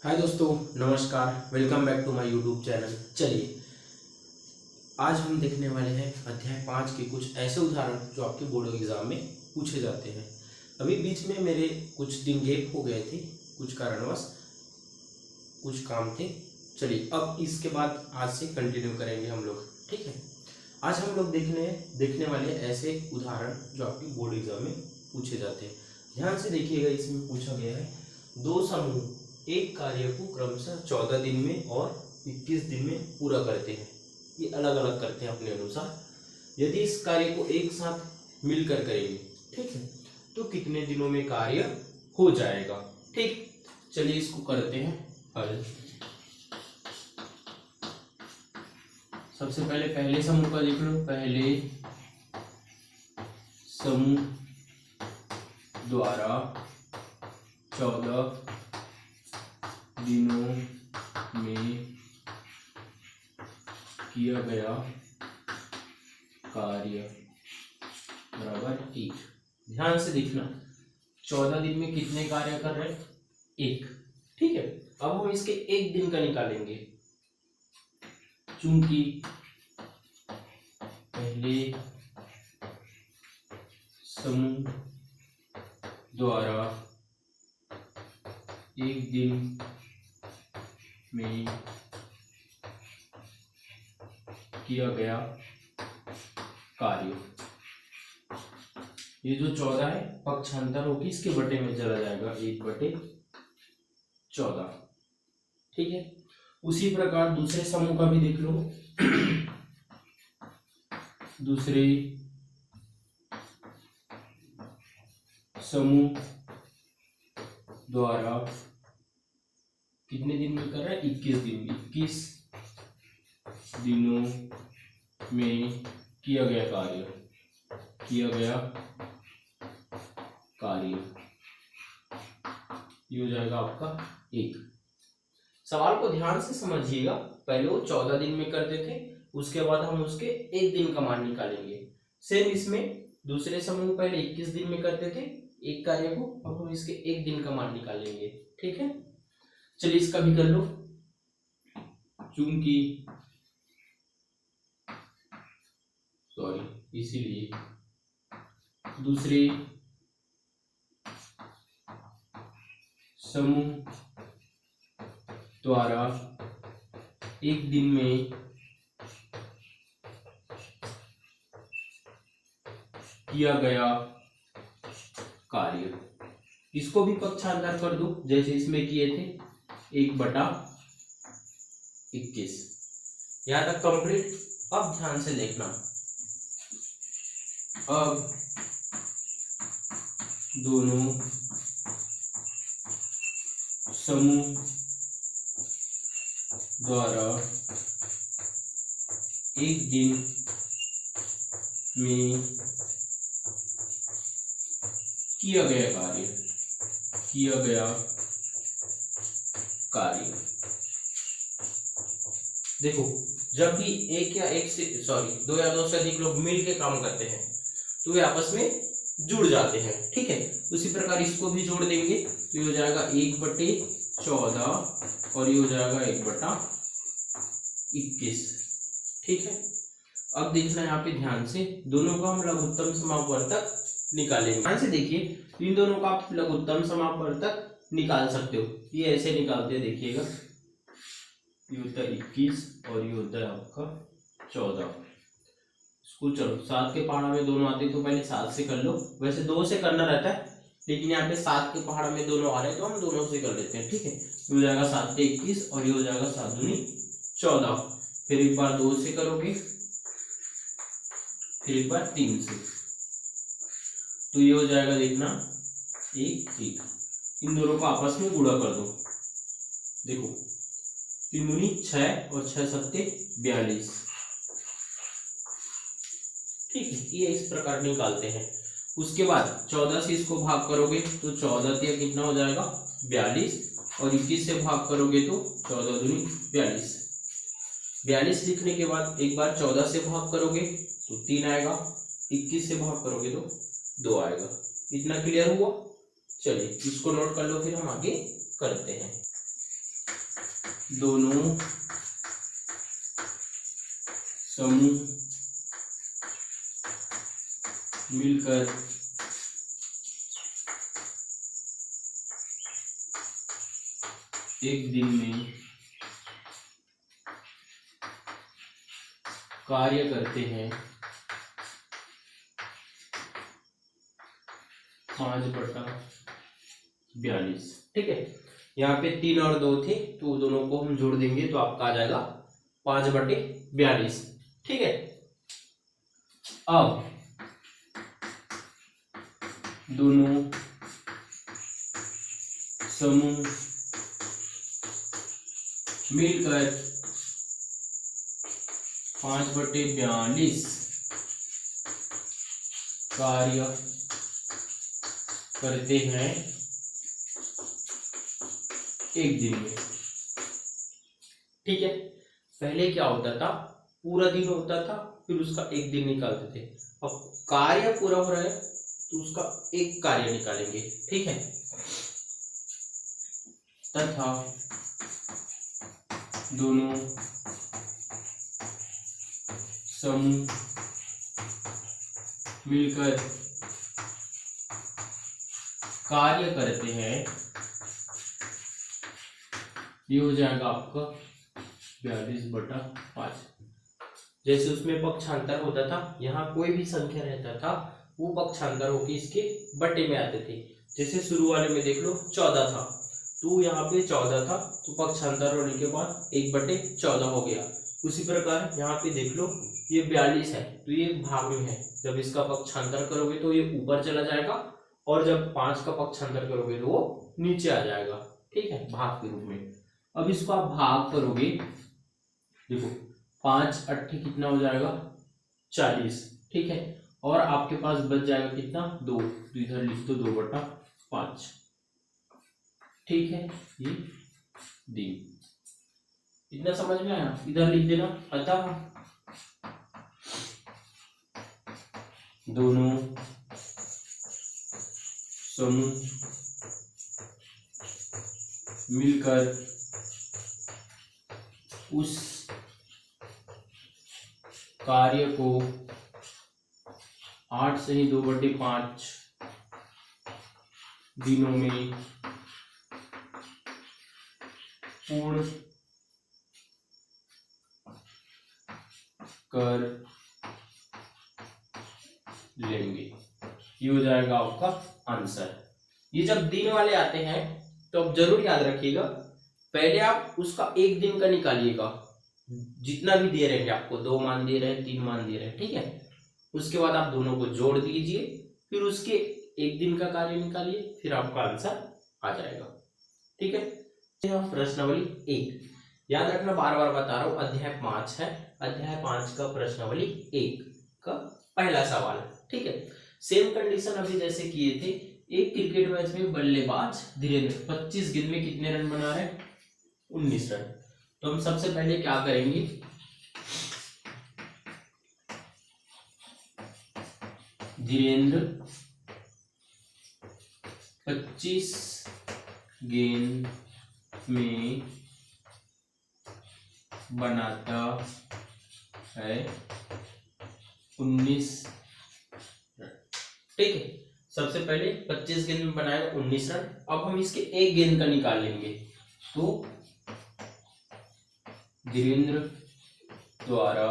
हाय दोस्तों, नमस्कार। Welcome back to my YouTube channel. चलिए, आज हम देखने वाले हैं अध्याय 5 के कुछ ऐसे उदाहरण जो आपके बोर्ड एग्जाम में पूछे जाते हैं। अभी बीच में मेरे कुछ दिन गैप हो गए थे, कुछ कारणवश कुछ काम थे। चलिए, अब इसके बाद आज से कंटिन्यू करेंगे हम लोग, ठीक है। आज हम लोग देखने वाले ऐसे उदाहरण जो आपके बोर्ड एग्जाम में पूछे जाते हैं। ध्यान से देखिएगा, इसमें पूछा गया है दो समूह एक कार्य को क्रमशः 14 दिन में और 21 दिन में पूरा करते हैं। ये अलग अलग करते हैं अपने अनुसार। यदि इस कार्य को एक साथ मिलकर करेंगे, ठीक है, तो कितने दिनों में कार्य हो जाएगा। ठीक, चलिए इसको करते हैं हल। सबसे पहले समूह का देख लो। पहले समूह द्वारा 14 दिनों में किया गया कार्य बराबर 1। ध्यान से देखना, 14 दिन में कितने कार्य कर रहे हैं? 1। ठीक है, अब हम इसके एक दिन का निकालेंगे। चूंकि पहले समूह द्वारा एक दिन में किया गया कार्य, ये जो 14 है पक्षांतर होगी इसके बटे में चला जाएगा, 1/14। ठीक है, उसी प्रकार दूसरे समूह का भी देख लो। दूसरे समूह द्वारा कितने दिन में कर रहा है? 21 दिन। 21 दिनों में किया गया कार्य ये हो जाएगा आपका 1। सवाल को ध्यान से समझिएगा। पहले वो 14 दिन में करते थे, उसके बाद हम उसके एक दिन का मान निकालेंगे। सेम इसमें दूसरे समूह पहले 21 दिन में करते थे एक कार्य को, अब हम इसके एक दिन का मान निकालेंगे। ठीक है, चलिए इसका भी कर लो। चूंकि इसीलिए दूसरे समूह द्वारा एक दिन में किया गया कार्य, इसको भी पक्षांतर कर दो जैसे इसमें किए थे, 1/21। यहां तक कंप्लीट। अब ध्यान से देखना, अब दोनों समूह द्वारा एक दिन में किया गया कार्य। देखो, जब भी एक या एक से दो या दो से अधिक लोग मिलकर काम करते हैं तो वे आपस में जुड़ जाते हैं। ठीक है, उसी प्रकार इसको भी जोड़ देंगे तो ये हो जाएगा 1/14 और ये हो जाएगा 1/21। ठीक है, अब देखना यहाँ पे ध्यान से, दोनों का हम लघुत्तम समापवर्तक निकालेंगे। ध्यान से देखिए, इन दोनों का आप लघुत्तम समापवर्तक निकाल सकते हो। ये ऐसे निकालते हैं, देखिएगा, ये होता है 21 और ये होता है आपका 14। इसको चलो 7 के पहाड़ा में दोनों आते हैं तो पहले 7 से कर लो। वैसे 2 से करना रहता है, लेकिन यहाँ पे 7 के पहाड़ा में दोनों आ रहे हैं तो हम दोनों से कर लेते हैं। ठीक है, ये हो जाएगा 7 के 21 और ये हो जाएगा 7 दूनी 14। फिर एक बार 2 से करोगे, फिर एक बार 3 से, तो ये हो जाएगा, देखना, 1 इन दोनों को आपस में गुणा कर दो। देखो, 3 दूनी 6 और 6 सत्ते 42। ठीक है, ये इस प्रकार निकालते हैं। उसके बाद 14 से इसको भाग करोगे तो 14 तिया कितना हो जाएगा? 42 और 21 से भाग करोगे तो 14 दूनी 42। 42 लिखने के बाद एक बार 14 से भाग करोगे तो 3 आएगा, 21 से भाग करोगे तो 2 आएगा। इतना क्लियर हुआ? चलिए इसको नोट कर लो, फिर हम आगे करते हैं। दोनों समूह मिलकर एक दिन में कार्य करते हैं 5/42। ठीक है, यहाँ पे 3 और 2 थे तो दोनों को हम जोड़ देंगे तो आपका आ जाएगा 5/42। ठीक है, अब दोनों समूह मिलकर 5/42 कार्य करते हैं एक दिन में। ठीक है, पहले क्या होता था, पूरा दिन होता था फिर उसका एक दिन निकालते थे। अब कार्य पूरा हो रहा है तो उसका एक कार्य निकालेंगे। ठीक है, तथा दोनों समूह मिलकर कार्य करते हैं, ये हो जाएगा आपका 42/5। जैसे उसमें पक्षांतर होता था, यहाँ कोई भी संख्या रहता था वो पक्षांतर होकर इसके बटे में आते थे। जैसे शुरू वाले में देख लो 14 था तो यहाँ पे 14 था तो पक्षांतर होने के बाद 1/14 हो गया। उसी प्रकार यहाँ पे देख लो ये 42 है तो ये भाग में है, जब इसका पक्षांतर करोगे तो ये ऊपर चला जाएगा और जब 5 का पक्षांतर करोगे तो वो नीचे आ जाएगा। ठीक है, भाग के रूप में। अब इसको आप भाग करोगे, देखो 5 8 कितना हो जाएगा 40। ठीक है, और आपके पास बच जाएगा कितना 2, तो इधर लिख दो 2/5। ठीक है, ये दिन। इतना समझ में आया, इधर लिख देना। अतः दोनों समूह मिलकर उस कार्य को 8 से ही 2/5 दिनों में पूर्ण कर लेंगे। ये हो जाएगा आपका आंसर। ये जब दिन वाले आते हैं तो अब जरूर याद रखिएगा, पहले आप उसका एक दिन का निकालिएगा, जितना भी दे रहे हैं आपको, 2 मान दे रहे हैं 3 मान दे रहे हैं। ठीक है, उसके बाद आप दोनों को जोड़ दीजिए, फिर उसके एक दिन का कार्य निकालिए, फिर आपका आंसर आ जाएगा। ठीक है, प्रश्नावली 1 याद रखना, बार बार बता रहा हूं, अध्याय 5 है। अध्याय 5 का प्रश्नावली 1 का पहला सवाल। ठीक है, सेम कंडीशन अभी जैसे किए थे। एक क्रिकेट मैच में बल्लेबाज धीरेन्द्र 25 गेंद में कितने रन बना रहे, 19 रन। तो हम सबसे पहले क्या करेंगे, धीरेन्द्र 25 गेंद में बनाता है 19 रन। ठीक है, सबसे पहले 25 गेंद में बनाएगा 19 रन। अब हम इसके एक गेंद का निकाल लेंगे, तो धीरेन्द्र द्वारा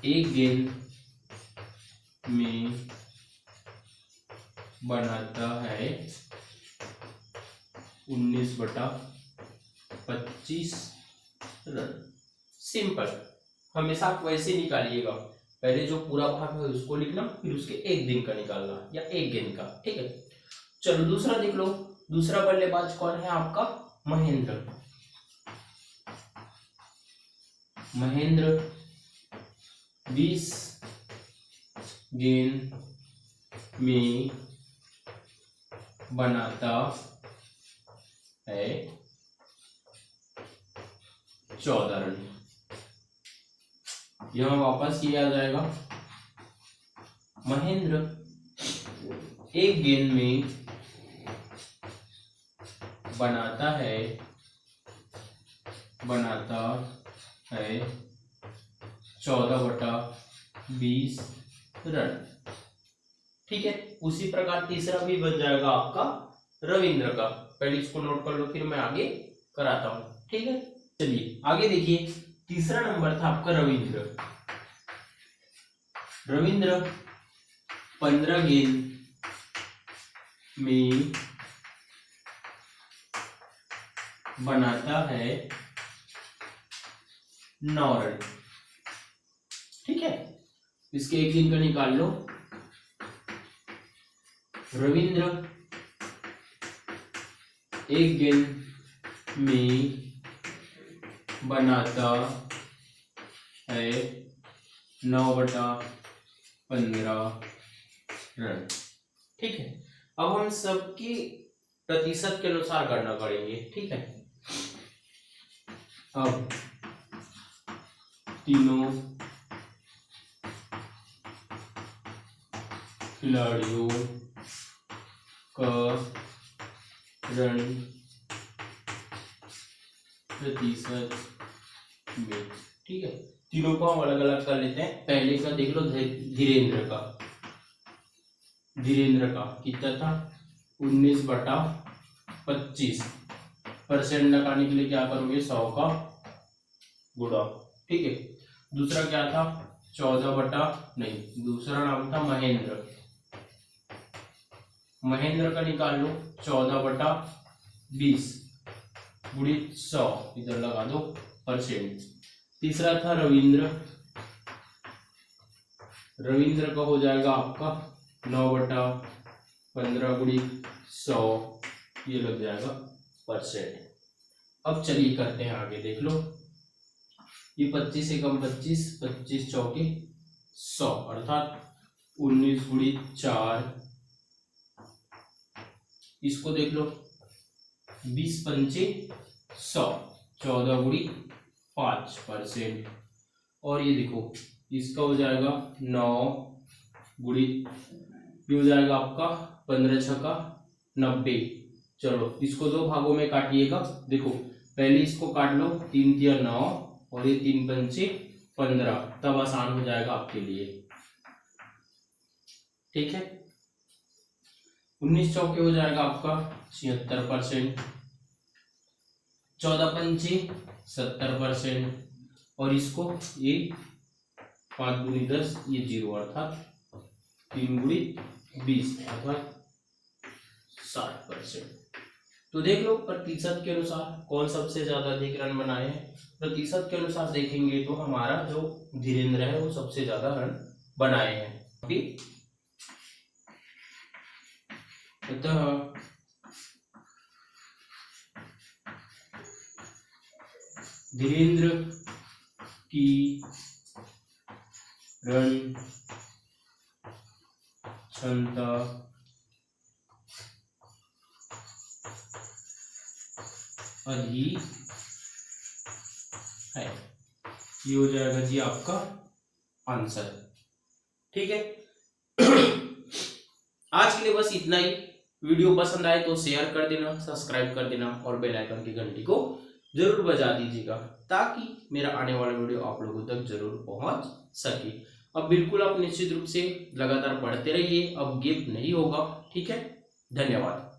एक गेंद में बनाता है 19/25 रन। सिंपल, हमेशा आप वैसे निकालिएगा, पहले जो पूरा भाग है उसको लिखना, फिर उसके एक दिन का निकालना या एक गेंद का। ठीक है, चलो दूसरा देख लो। दूसरा बल्लेबाज कौन है आपका, महेंद्र। महेंद्र 20 गेंद में बनाता है 14 रन। यहां वापस ये आ जाएगा, महेंद्र एक गेंद में बनाता है बनाता है 14/20 रन। ठीक है, उसी प्रकार तीसरा भी बन जाएगा आपका रविंद्र का। पहले इसको नोट कर लो, फिर मैं आगे कराता हूं। ठीक है, चलिए आगे देखिए। तीसरा नंबर था आपका रविंद्र। रविंद्र 15 गेंद में बनाता है 9 रन। ठीक है, इसके एक गेंद का निकाल लो। रविंद्र एक गेंद में बनाता है 9/15 रन। ठीक है, अब हम सबकी प्रतिशत के अनुसार गणना करेंगे। ठीक है, अब तीनों खिलाड़ियों का रन प्रतिशत में। ठीक है, तीनों को हम अलग अलग कर लेते हैं। पहले का देख लो, धीरेन्द्र का। धीरेन्द्र का कितना था? 19/25। परसेंट लगाने के लिए क्या करोगे? 100 का गुणा। ठीक है, दूसरा क्या था? 14 दूसरा नाम था महेंद्र। महेंद्र का निकाल लो, 14/20 गुणित 100, इधर लगा दो परसेंट। तीसरा था रविंद्र। रविंद्र का हो जाएगा आपका 9/15 गुणित 100, ये लग जाएगा परसेंट। अब चलिए करते हैं आगे, देख लो। ये 25 एकम 25, 25 चौके 100, अर्थात 19 गुणित 4। इसको देख लो, 20 पंचे 100, 14 गुणित 5%। और ये देखो, इसका हो जाएगा 9 गुणित, ये हो जाएगा आपका 15 छक्का 90। चलो इसको दो भागों में काटिएगा। देखो पहले इसको काट लो, 3 तिया 9 और ये 3 पंचे 15, तब आसान हो जाएगा आपके लिए। ठीक है, 19 चौके हो जाएगा आपका 76%, 14 पंचे 70%, और इसको ये 5 गुणित 10, ये 0, अर्थात 3 गुणित 20 अर्थात 60%। तो देख लो प्रतिशत के अनुसार कौन सबसे ज्यादा अधिक रन बनाए हैं। प्रतिशत के अनुसार देखेंगे तो हमारा जो धीरेन्द्र है वो सबसे ज्यादा रन बनाए हैं। अभी अतः धीरेन्द्र की रन क्षमता अधिक है। ये हो जाएगा जी आपका आंसर। ठीक है, आज के लिए बस इतना ही। वीडियो पसंद आए तो शेयर कर देना, सब्सक्राइब कर देना और बेल आइकन की घंटी को जरूर बजा दीजिएगा, ताकि मेरा आने वाला वीडियो आप लोगों तक जरूर पहुंच सके। अब बिल्कुल आप निश्चित रूप से लगातार पढ़ते रहिए, अब गिफ्ट नहीं होगा। ठीक है, धन्यवाद।